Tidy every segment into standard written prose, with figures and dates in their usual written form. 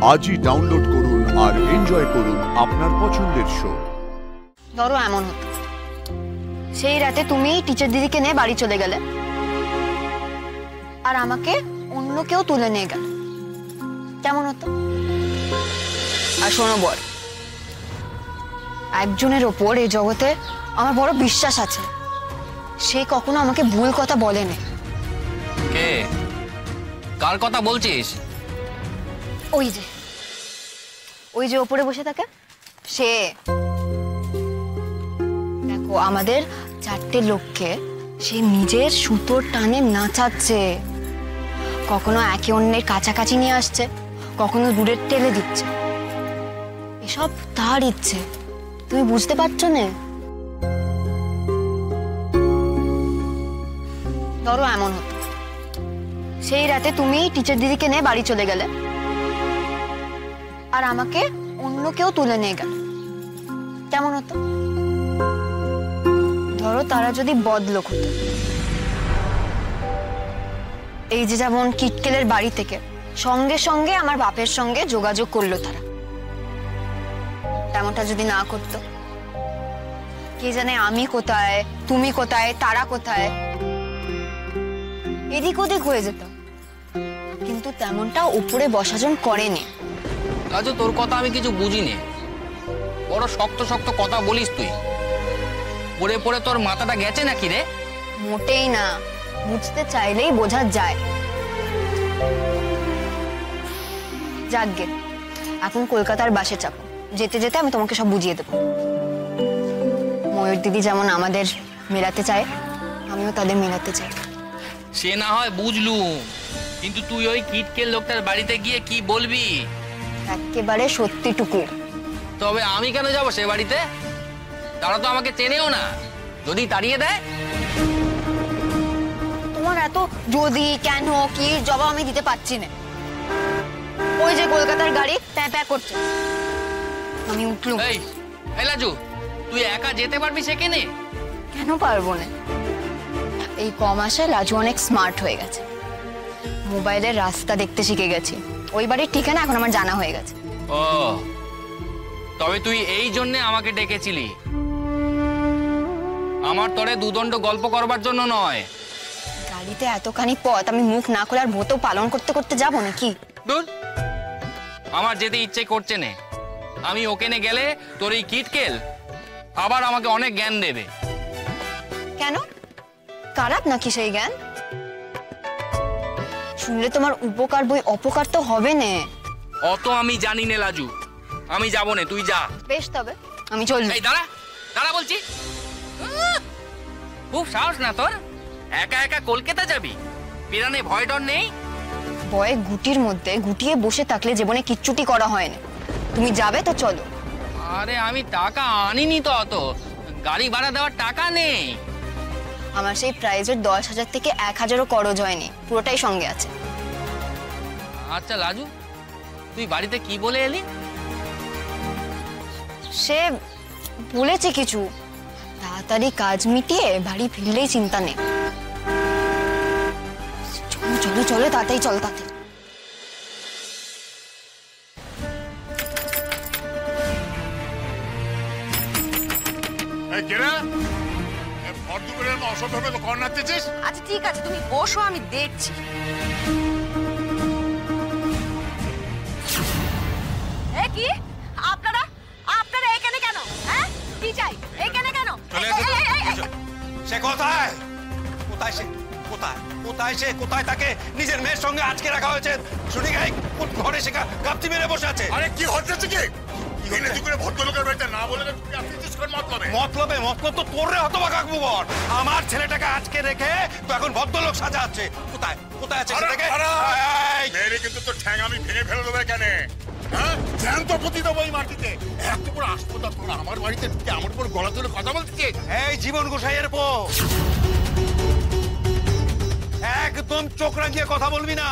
আজই ডাউনলোড করুন আর এনজয় করুন আপনার পছন্দের শো। ধরো এমন হতো সেই রাতে তুমি টিচার দিদিকে নিয়ে বাড়ি চলে গেলে আর আমাকে অন্য কেউ তুলে নিয়ে গেল, কেমন হতো? আর শোনো বর, একজনের ওপর এই জগতে আমার বড় বিশ্বাস আছে, সে কখনো আমাকে ভুল কথা বলেনি। কে? কার কথা বলছিস? ওই যে ওপরে বসে থাকে সে। দেখো আমাদের চারটে লোককে সে নিজের সুতোর টানে নাচাচ্ছে, কখনো একে অন্যের কাছাকাছি নিয়ে আসছে, কখনো দূরে টেলে দিচ্ছে। এসব তার ইচ্ছে, তুমি বুঝতে পারছো না? ধরো এমন হতো সেই রাতে তুমি টিচার দিদিকে নিয়ে বাড়ি চলে গেলে আর আমাকে অন্য কেউ তুলে নিয়ে গেল, কেমন হতো? ধরো তারা যদি বদলোক হতো, এই যে যেমন কিটকেলের বাড়ি থেকে সঙ্গে সঙ্গে আমার বাপের সঙ্গে যোগাযোগ করলো তারা, তেমনটা যদি না করতো, কে জানে আমি কোথায়, তুমি কোথায়, তারা কোথায়, এদিক ওদিক হয়ে যেত। কিন্তু তেমনটা উপরে বসাজন করেনি। রাজু, তোর কথা আমি কিছু বুঝিনি। বড় শক্ত শক্ত কথা বলিস তুই। পড়ে পড়ে তোর মাথাটা গেছে নাকি রে? মোটেই না, বুঝতে চাইলেই বোঝা যায়। যাকগে, এখন কলকাতার বাসে চাপো, যেতে যেতে আমি তোমাকে সব বুঝিয়ে দেবো। ময়ূর দিদি যেমন আমাদের মেলাতে চায়, আমিও তাদের মেলাতে চাই। সে না হয় বুঝলুম, কিন্তু তুই ওই কিটকেল লোকটার বাড়িতে গিয়ে কি বলবি? একেবারে সত্যিটুকু। তবে আমি কেন যাব সে বাড়িতে? তারা তো আমাকে চেনেও না। যদি তাড়িয়ে দেয়? তোমার এত যদি কেন কি জবাব আমি দিতে পারছি না। ওই যে কলকাতার গাড়ি প্যাঁ প্যাঁ করছে, আমি উঠলুম। এই লাজু, তুই একা যেতে পারবি সেখানে? কেন পারবো না? এই ক মাসে লাজু অনেক স্মার্ট হয়ে গেছে, মোবাইলের রাস্তা দেখতে শিখে গেছি, ওই বাড়ির ঠিকানা এখন আমার জানা হয়ে গেছে। ও, তবে তুই এই জন্য আমাকে ডেকেছিলি, আমার তরে দুদণ্ড গল্প করবার জন্য নয়। গাড়িতে এতখানি পথ আমি মুখ না করে আর ভোতো পালন করতে করতে যাবো নাকি? দূর, আমার যেতে ইচ্ছে করছে না। আমি ওখানে গেলে তোর এই কিটকেল আবার আমাকে অনেক জ্ঞান দেবে। কেন? খারাপ নাকি সেই জ্ঞান? শুনলে তোমার উপকার বই অপকার তো হবে না। অত আমি জানি না লাজু, আমি যাবো না, তুই যা। বেশ, তবে আমি চললাম। এই দাঁড়া দাঁড়া বলছি। খুব সাহস না তোর, একা একা কলকাতা যাবি? পিরানে ভয় ডর নেই? ভয়ে গুটির মধ্যে গুটিয়ে বসে থাকলে জীবনে কিচ্ছুটি করা হয় না। তুমি যাবে তো চলো। আরে আমি টাকা আনিনি তো, অত গাড়ি ভাড়া দেওয়ার টাকা নেই। আমার সেই প্রাইজের 10,000 থেকে 1,000ও খরচ হয়নি, পুরোটাই সঙ্গে আছে। আচ্ছা লাজু, তুই বাড়িতে কি বলে এলি? সে বলেছে কিছু, তাড়াতাড়ি কাজ মিটিয়ে বাড়ি ফিরলেই চিন্তা নেই। চলো চলো চলো, তাড়াতাড়ি চল, তাড়াতাড়ি। আচ্ছা ঠিক আছে, তুমি বসো, আমি দেখছি। কি আপনারা আপনারা এখানে কেন? হ্যাঁ, কি চাই? এখানে কেন? সে কোথায়? কোথায় সে? কোথায় কোথায় সে? কোথায় তাকে নিজের মেয়ের সঙ্গে আজকে রাখা হয়েছে? শুনি গাই ঘরে সে গাপটি মেরে বসে আছে। আরে কি হচ্ছে কি? ভদ্রলোকের বাড়িতে না বলে মতলবে মতলব তো তোর রে হতবাক আকবর। আমার ছেলেটাকে আজকে রেখে তো এখন ভদ্রলোক সাজাচ্ছে। কোথায় কোথায় আছে সেটাকে? মেরে কিন্তু তোর ঠ্যাং আমি ভেঙে ফেলে দেবে কেন? হ্যাঁ, জ্যান্ত প্রতি দেবো এই মাটিতে। এত বড় হাসপাতাল তোর আমার বাড়িতে ঢুকে আমার উপর গলা তুলে কথা বলতে? এই জীবন গোসাইয়ের পো, একদম চোখ রাঙিয়ে কথা বলবি না,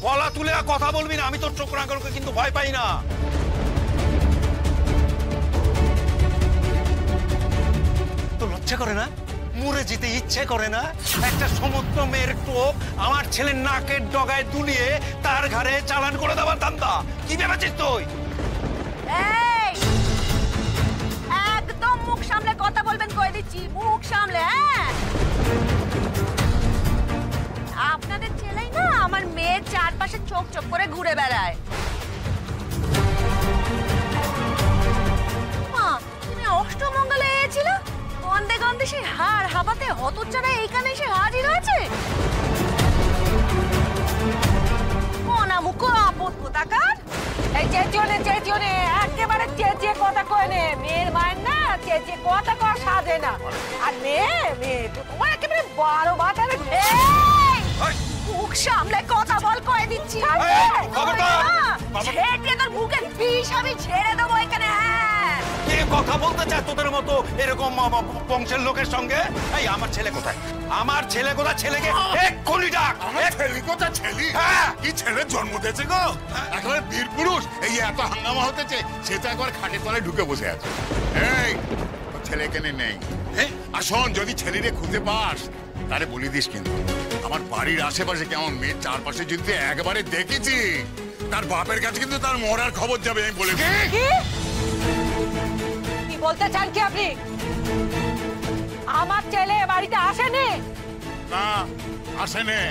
গলা তুলে কথা বলবি না। আমি তোর চোখ রাঙানোকে কিন্তু ভয় পাই না। তো লজ্জা করে না? মরে যেতে ইচ্ছে করে না? একটা সমুদ্র মেয়ের টোপ আমার ছেলের নাকের ডগায় দুলিয়ে তার ঘাড়ে চালান করে দেওয়ার ধান্দা। কি ভেবেছিস তুই? এই একদম মুখ সামলে কথা বলবেন, কয়ে দিচ্ছি, মুখ সামলে। হ্যাঁ, আপনাদের ছেলেই না আমার মেয়ের চারপাশে চোখ চোখ করে ঘুরে বেড়ায়। মা, তুমি অষ্টমঙ্গলে এসেছিল, গন্ধে গন্ধে সেই হাড় হাবাতে হতচ্ছাড়া এইখানে এসে হাজির হয়েছে। কোনা মুখ আপদ কোথাকার। এই চেঁচিয়ে একেবারে চেঁচিয়ে কথা কয় নে। মেয়ের মায়ের না চেঁচিয়ে কথা কর সাজে না। আর মেয়ে তো তোমার একেবারে 12 বাজারে। মুখ সামলে কথা বল, কয়ে দিচ্ছি। ছেড়ে তোর মুখের বিষ আমি ছেড়ে দেবো এখানে। হ্যাঁ, কে কথা বলতে চায় তোদের মতো এরকম বংশের লোকের সঙ্গে? এই আমার ছেলে কোথায়? আমার ছেলে কোথায়? ছেলেকে এক্ষুনি ডাক। ছেলে কোথায়? ছেলে হ্যাঁ। কি ছেলের জন্ম দিয়েছে গো? একেবারে বীর পুরুষ। এই যে এত হাঙ্গামা হতেছে, সে তো একবার খাটের তলায় ঢুকে বসে আছে। এই তোর ছেলে এখানে নেই। আর শোন, যদি ছেলেরে খুঁজে পাস তাহলে বলি দিস কিন্তু। আমার বাড়ির আশেপাশে কেমন মেয়ের চারপাশে যদি একবারে দেখেছি, তার বাপের কাছে কিন্তু তার মরার খবর যাবে, আমি বলে দিই। কি বলতে চান কি আপনি? আমার ছেলে বাড়িতে আসেনি। না, আসেনে।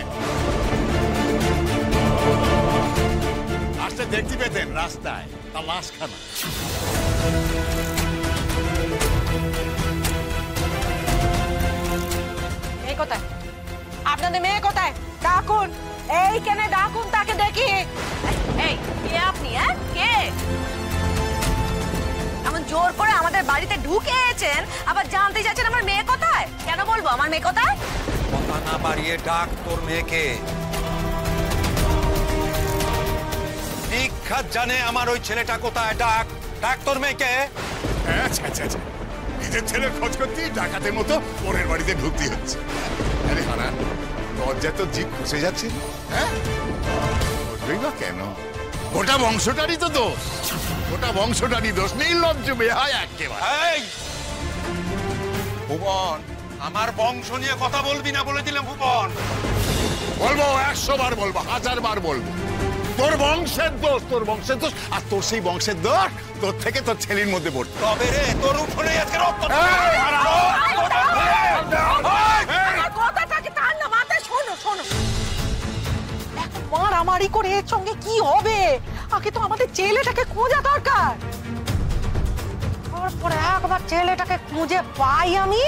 আসতে দেখতে পেতেন রাস্তায়, তার লাশখানা। মেয়ে কোথায়? আপনাদের মেয়ে কোথায়? ডাকুন, এইখানে ডাকুন তাকে দেখি। এই কে আপনি? হ্যাঁ, কে এমন জোর করে আমাদের বাড়িতে ঢুকে এসেছেন, আবার জানতে চাচ্ছেন আমার মেয়ে কোথায়? কেন বলবো আমার মেয়ে কোথায়? কথা না বাড়িয়ে ডাক তোর মেয়েকে। নিখাত জানে আমার ওই ছেলেটা কোথায়। ডাক ডাক তোর মেয়েকে। আচ্ছা আচ্ছা আচ্ছা, নিজের ছেলের খোঁজ করতেই ডাকাতের মতো ওরের বাড়িতে ঢুকতে হচ্ছে। আরে হারান, দরজা তো জিভ খসে যাচ্ছে। হ্যাঁ, বসবেই বা কেন? গোটা বংশটারই তো দোষ, গোটা বংশটারই দোষ। নির্লজ্জ বেহায় একেবারে। এই ভুবন, আমার বংশ নিয়ে কথা বলবি না বলে দিলাম। ভুবন, বলবো, 100 বার বলবো, 1000 বার বলবো। তোর বংশের দোষ, তোর বংশের দোষ। আর তোর সেই বংশের দোষ তোর থেকে তোর ছেলের মধ্যে পড়তো। তবে রে তোর উঠোনে আজকে রক্ত। কথাটাকে তার না মাথায়। শোনো শোনো, এখন মারামারি করে এর সঙ্গে কি হবে? আগে তো আমাদের ছেলেটাকে খোঁজা দরকার। তারপরে একবার ছেলেটাকে খুঁজে পাই আমি,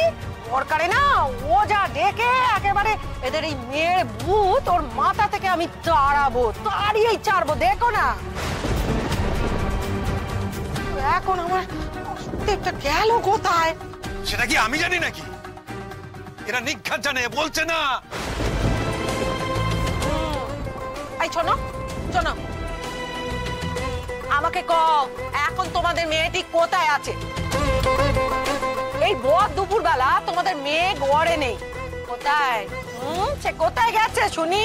দরকারে না ও যা ডেকে একেবারে এদের এই মেয়ের ভূত ওর মাথা থেকে আমি তাড়িয়েই ছাড়বো। দেখো না এখন আমার প্রত্যেকটা গেল কোথায়? সেটা কি আমি জানি নাকি? এরা নিখাত জানে, বলছে না। এই শোনো শোনো, আমাকে কও এখন তোমাদের মেয়েটি কোথায় আছে? এই ভোর দুপুর বেলা তোমাদের মেয়ে ঘরে নেই। কোথায়? সে কোথায় গেছে শুনি?